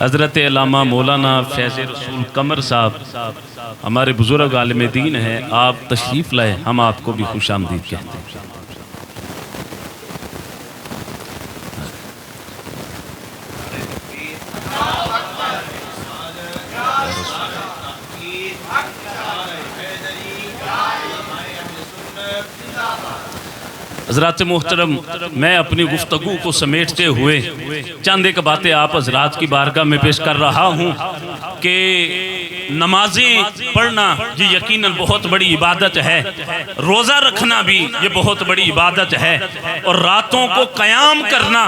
حضرت علامہ مولانا فیض رسول قمر صاحب ہمارے بزرگ عالم دین ہیں، آپ تشریف لائے، ہم آپ کو بھی خوش آمدید کہتے ہیں۔ حضرات محترم، میں اپنی گفتگو کو سمیٹتے ہوئے چند ایک باتیں آپ حضرات کی بارگاہ میں پیش کر رہا ہوں کہ نمازیں پڑھنا یہ یقیناً بہت بڑی عبادت ہے، روزہ رکھنا بھی یہ بہت بڑی عبادت ہے، اور راتوں کو قیام کرنا،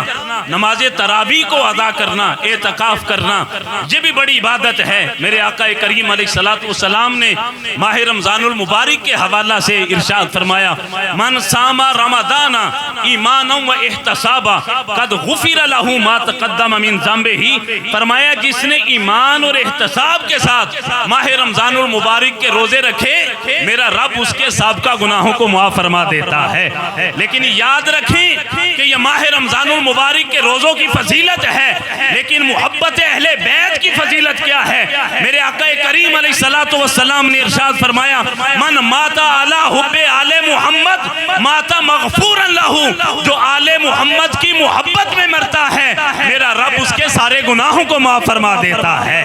نماز تراویح کو ادا کرنا، اعتکاف کرنا یہ بھی بڑی عبادت ہے۔ میرے آقا کریم علیہ السلام نے ماہ رمضان المبارک کے حوالہ سے ارشاد فرمایا، من صام رمضان ایمانا و احتسابا قد غفر له ما تقدم من ذنبہ، فرمایا جس نے ایمان اور احتساب کے ساتھ ماہ رمضان المبارک کے روزے رکھے، میرا رب اس کے سابقہ گناہوں کو معاف فرما دیتا ہے۔ لیکن یاد رکھیں کہ یہ ماہ رمضان المبارک کے روزوں کی فضیلت ہے، لیکن محبت اہل بیت کی فضیلت کیا ہے؟ میرے آقا کریم علیہ السلام نے ارشاد فرمایا، من مات علی حب آل محمد مات مغفورا لہ، جو آل محمد کی محبت میں مرتا ہے میرا رب اس کے سارے گناہوں کو معاف فرما دیتا ہے۔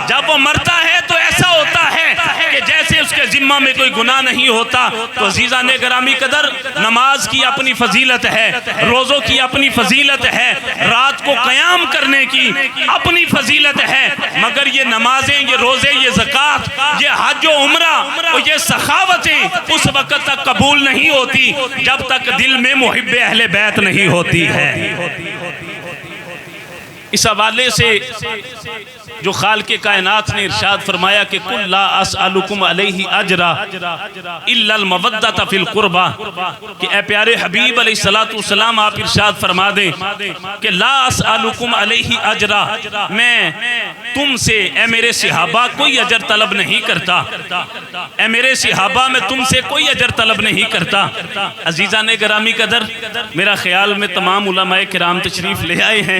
جب وہ مرتا ہے تو ایسا ہوتا ہے کہ جیسے اس کے ذمہ میں کوئی گناہ نہیں ہوتا۔ تو عزیزان گرامی قدر، نماز کی اپنی فضیلت ہے، روزوں کی اپنی فضیلت ہے، رات کو قیام کرنے کی اپنی فضیلت ہے، مگر یہ نمازیں، یہ روزے، یہ زکوٰۃ، یہ حج و عمرہ اور یہ سخاوتیں اس وقت تک قبول نہیں ہوتی جب تک دل میں محب اہل بیت نہیں ہوتی ہے۔ اس حوالے سے جو خالق کائنات نے ارشاد فرمایا کہ قل لا اسألکم علیہ اجرا الا المودۃ فی القربى، کہ اے پیارے حبیب علیہ السلام آپ ارشاد فرما دیں کہ لا اسألکم علیہ اجرا، میں تم سے اے میرے صحابہ کوئی اجر طلب نہیں کرتا، اے میرے صحابہ میں تم سے کوئی اجر طلب نہیں کرتا۔ عزیزان گرامی قدر، میرا خیال میں تمام علماء کرام تشریف لے آئے ہیں،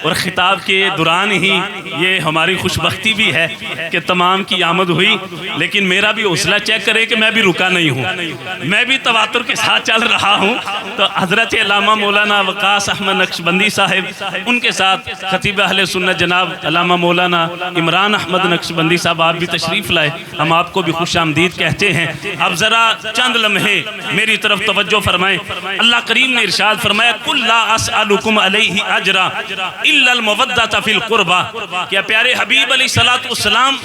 اور خطاب کے دوران ہی یہ ہماری خوش بختی بھی ہے کہ تمام کی آمد ہوئی، لیکن میرا بھی حوصلہ چیک کرے کہ میں بھی رکا نہیں ہوں، میں بھی تواتر کے ساتھ چل رہا ہوں۔ تو حضرت علامہ مولانا وقاص احمد نقشبندی صاحب، ان کے ساتھ خطیب اہل سنت جناب علامہ مولانا عمران احمد نقشبندی صاحب آپ بھی تشریف لائے، ہم آپ کو بھی خوش آمدید کہتے ہیں۔ اب ذرا چند لمحے میری طرف توجہ فرمائیں۔ اللہ کریم نے ارشاد فرمایا، قل لا اسألکم علیہ اجرا الا المودۃ فی القربى، کہ پیارے حبیب علیہ السلام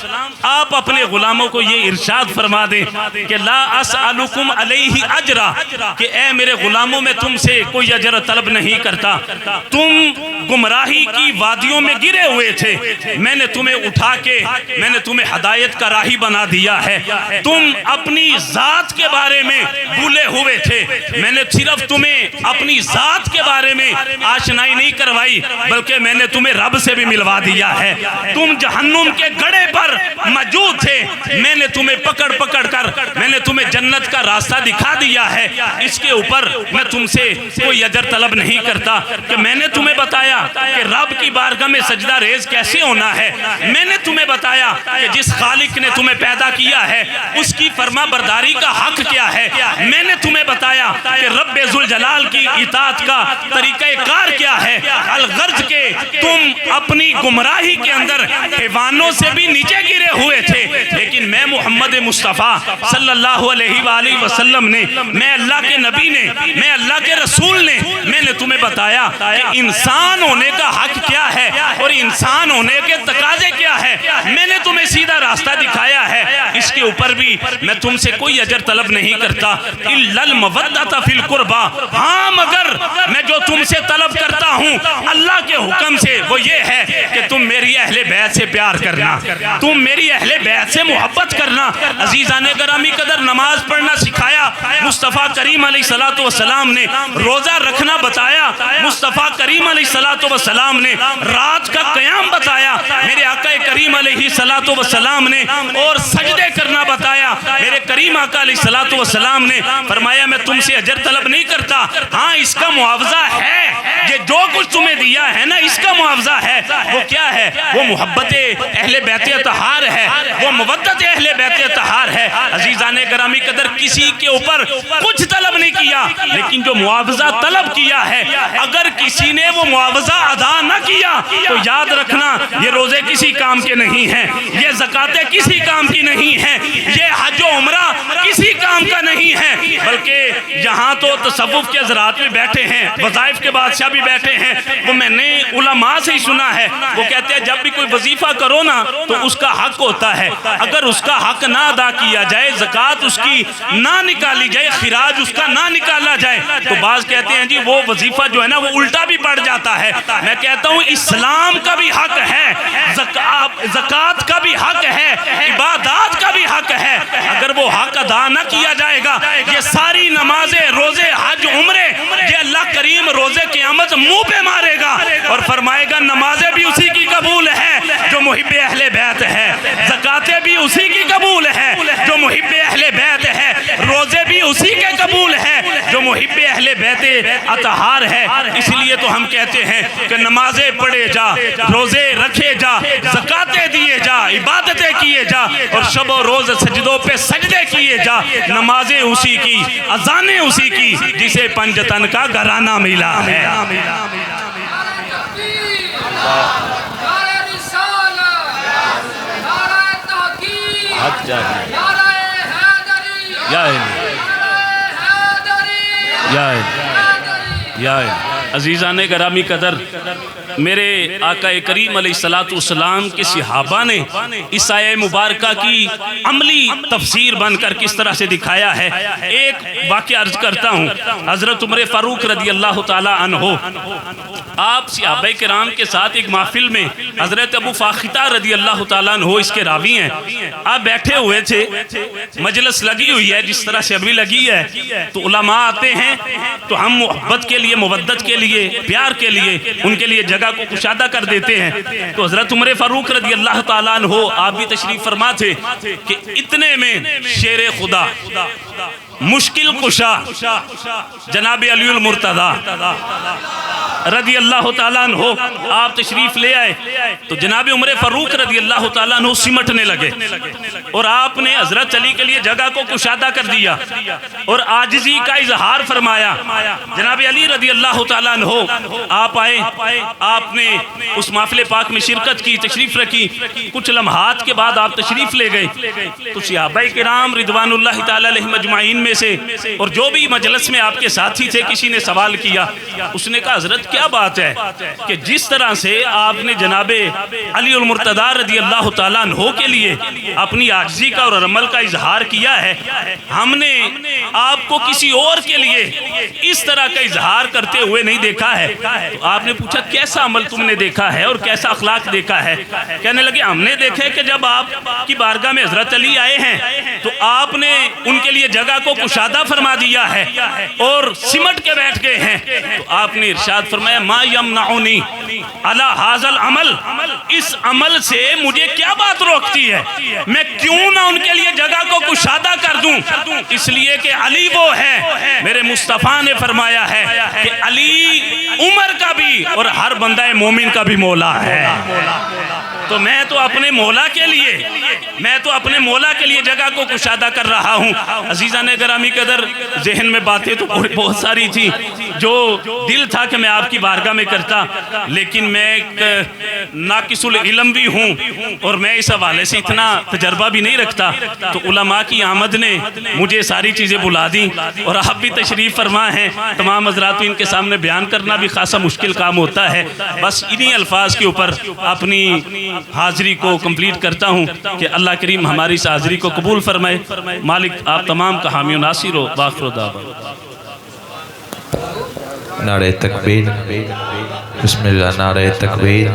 آپ اپنے غلاموں کو یہ ارشاد فرما دیں کہ لا اسألکم علیہ اجرا، کہ اے میرے غلاموں میں تم سے کوئی اجر طلب نہیں کرتا، تم گمراہی کی وادیوں میں گرے ہوئے تھے، میں نے تمہیں اٹھا کے میں نے تمہیں ہدایت کا راہی بنا دیا ہے، تم اپنی ذات کے بارے میں بھولے ہوئے تھے، میں نے صرف تمہیں اپنی ذات کے بارے میں آشنائی نہیں کروائی بلکہ میں نے تمہیں رب سے بھی ملوا دیا ہے، تم جہنم کے گڑھے پر موجود تھے، میں نے تمہیں پکڑ پکڑ کر میں نے تمہیں جنت کا راستہ دکھا دیا ہے، اس کے اوپر میں تم سے کوئی اجر طلب نہیں کرتا۔ کہ میں نے تمہیں بتایا کہ رب کی بارگاہ میں سجدہ ریز کیسے ہونا ہے، میں نے تمہیں بتایا کہ جس خالق نے تمہیں پیدا کیا ہے اس کی فرما برداری کا حق کیا ہے، میں نے تمہیں بتایا کہ رب ذوالجلال کی اطاعت کا طریقہ کار کیا ہے، الغرض کہ تم اپنی گمراہی کے اندر حیوانوں سے بھی نیچے گرے ہوئے تھے، لیکن میں محمد مصطفیٰ صلی اللہ علیہ وآلہ وسلم نے، میں اللہ کے نبی نے، میں اللہ کے رسول نے، میں نے تمہیں بتایا کہ انسان ہونے کا حق کیا ہے اور انسان ہونے کے تقاضے کیا ہے، میں نے تمہیں سیدھا راستہ دکھایا ہے، اس کے اوپر بھی میں تم سے کوئی اجر طلب نہیں کرتا، الا المودۃ فی القربى، ہاں مگر میں جو تم سے طلب کرتا ہوں اللہ کے حکم سے وہ یہ ہے کہ تم میری اہل بیت سے پیار کرنا، تم میری اہل بیت سے محبت کرنا۔ عزیزان گرامی قدر، نماز پڑھنا سکھایا مصطفیٰ کریم علیہ السلام نے، روزہ رکھنا بتایا مصطفیٰ کریم علیہ السلام نے، رات کا قیام بتایا میرے آقا کریم کریم علیہ السلام نے اور سجدے کرنا بتایا. میرے کریم آقا علیہ السلام نے فرمایا میں تم سے اجر طلب نہیں کرتا, ہاں اس کا معاوضہ ہے, یہ جو کچھ تمہیں دیا ہے نا اس کا معاوضہ ہے. وہ کیا ہے؟ وہ محبت اہل بیت اطہار ہے, وہ مودت اہل بیت اطہار ہے. عزیزان گرامی قدر, کسی کے اوپر کچھ طلب نہیں کیا, لیکن جو معاوضہ طلب کیا ہے, اگر کسی نے وہ معاوضہ ادا نہ کیا تو یاد رکھنا یہ روزے کسی کام کے نہیں ہیں, یہ زکاتیں کسی کام کی نہیں ہیں, یہ حج و عمرہ کسی کام کا نہیں ہے. بلکہ یہاں تو تصوف کے حضرات بھی بیٹھے ہیں, وظائف کے بادشاہ بھی بیٹھے ہیں, وہ میں نے علماء سے ہی سنا ہے, وہ کہتے ہیں جب بھی کوئی وظیفہ کرو نا تو اس کا حق ہوتا ہے, اگر اس کا حق نہ ادا کیا جائے, زکات اس کی نہ نکالی جائے, خراج اس کا نہ نکالا جائے, تو بعض کہتے ہیں جی وہ وظیفہ جو ہے نا وہ الٹا بھی پڑ جاتا ہے. میں کہتا ہوں اسلام کا بھی حق ہے, زکات کا بھی حق ہے, عبادات کا بھی حق ہے. اگر وہ حق ادا نہ کیا جائے گا, یہ ساری نمازیں, روزے, حج, عمرے, یہ اللہ کریم روزے قیامت منہ پہ مارے گا اور فرمائے گا نمازیں بھی اسی کی قبول ہے جو محب اہل بیت ہے, زکاتیں بھی اسی کی قبول ہے جو محب اہل بیت ہے, روزے بھی اسی کے قبول ہے جو محب اہل بیت اطہار ہے. اس لیے تو ہم کہتے ہیں کہ نمازیں پڑھے جا, روزے رکھے جا, زکاتیں دیے جا, عبادتیں کیے جا, اور شب و روز سجدوں پہ سجدے کیے جا. نمازیں اسی کی, اذانیں اسی کی جسے پنجتن کا گھرانہ ملا ہے. عزیزان گرامی قدر, میرے آقا کریم علیہ السلام کے صحابہ نے اس آیہ مبارکہ کی عملی تفسیر بن کر کس طرح سے دکھایا ہے. ایک واقعہ عرض کرتا ہوں. حضرت عمر فاروق رضی اللہ تعالی عنہ, آپ صحابہ کرام کے ساتھ ایک محفل میں, حضرت ابو فاختہ رضی اللہ تعالیٰ عنہ اس کے راوی ہیں, آپ بیٹھے ہوئے تھے, مجلس لگی ہوئی ہے جس طرح سے ابھی لگی ہے, تو علماء آتے ہیں تو ہم محبت کے لیے, مودت کے لیے, پیار کے لیے ان کے لیے جگہ کو کشادہ کر دیتے ہیں. تو حضرت عمر فاروق رضی اللہ تعالیٰ عنہ آپ بھی تشریف فرما تھے کہ اتنے میں شیر خدا, مشکل کشا جناب علی المرتضی رضی اللہ تعالیٰ عنہ آپ تشریف لے آئے, تو جناب عمر فاروق رضی اللہ تعالیٰ عنہ سمٹنے لگے اور آپ نے حضرت علی کے لیے جگہ کو کشادہ کر دیا اور عاجزی کا اظہار فرمایا. جناب علی رضی اللہ تعالیٰ عنہ آپ آئے, آپ نے اس محفل پاک میں شرکت کی, تشریف رکھی, کچھ لمحات کے بعد آپ تشریف لے گئے. تو صحابہ کرام رضوان اللہ تعالی علیہم اجمعین میں سے اور جو بھی مجلس میں آپ کے ساتھی تھے, کسی نے سوال کیا, اس نے کہا حضرت کیا بات ہے کہ جس طرح سے آپ نے جناب علی المرتضی رضی اللہ تعالیٰ عنہ کے لیے اپنی عاجزی کا اور عمل کا اظہار کیا ہے, ہم نے آپ کو کسی اور کے لیے اس طرح کا اظہار کرتے ہوئے نہیں دیکھا ہے. تو آپ نے پوچھا کیسا عمل تم نے دیکھا ہے اور کیسا اخلاق دیکھا ہے؟ کہنے لگے ہم نے دیکھے کہ جب آپ کی بارگاہ میں حضرت علی آئے ہیں تو آپ نے ان کے لیے جگہ کو کشادہ فرما دیا ہے اور سمٹ کے بیٹھ گئے ہیں. تو آپ نے ارشاد فرمایا ما یمنعنی علی ھذا العمل, اس عمل سے مجھے کیا بات روکتی ہے, میں کیوں نہ ان کے لیے جگہ کو کشادہ کر دوں, اس لیے کہ علی وہ ہے, میرے مصطفیٰ نے فرمایا ہے کہ علی عمر کا بھی اور ہر بندہ مومن کا بھی مولا ہے. تو میں تو اپنے مولا کے لیے جگہ کو کشادہ کر رہا ہوں. عزیزان گرامی قدر, ذہن میں باتیں تو بہت ساری تھی جو دل تھا کہ میں آپ کی بارگاہ میں کرتا, لیکن میں ایک ناقص العلم بھی ہوں اور میں اس حوالے سے اتنا تجربہ بھی نہیں رکھتا. تو علماء کی آمد نے مجھے ساری چیزیں بلا دی اور آپ بھی تشریف فرما ہیں. تمام حضرات ان کے سامنے بیان کرنا بھی خاصا مشکل کام ہوتا ہے. بس انہی الفاظ کے اوپر اپنی حاضری کو کمپلیٹ کرتا ہوں کہ اللہ کریم ہماری اس حاضری کو قبول فرمائے. مالک آپ تمام کا حامی و ناصر ہو. باخر و دعوانا نعرہ تکبیر, بسم اللہ, نعرہ تکبیر.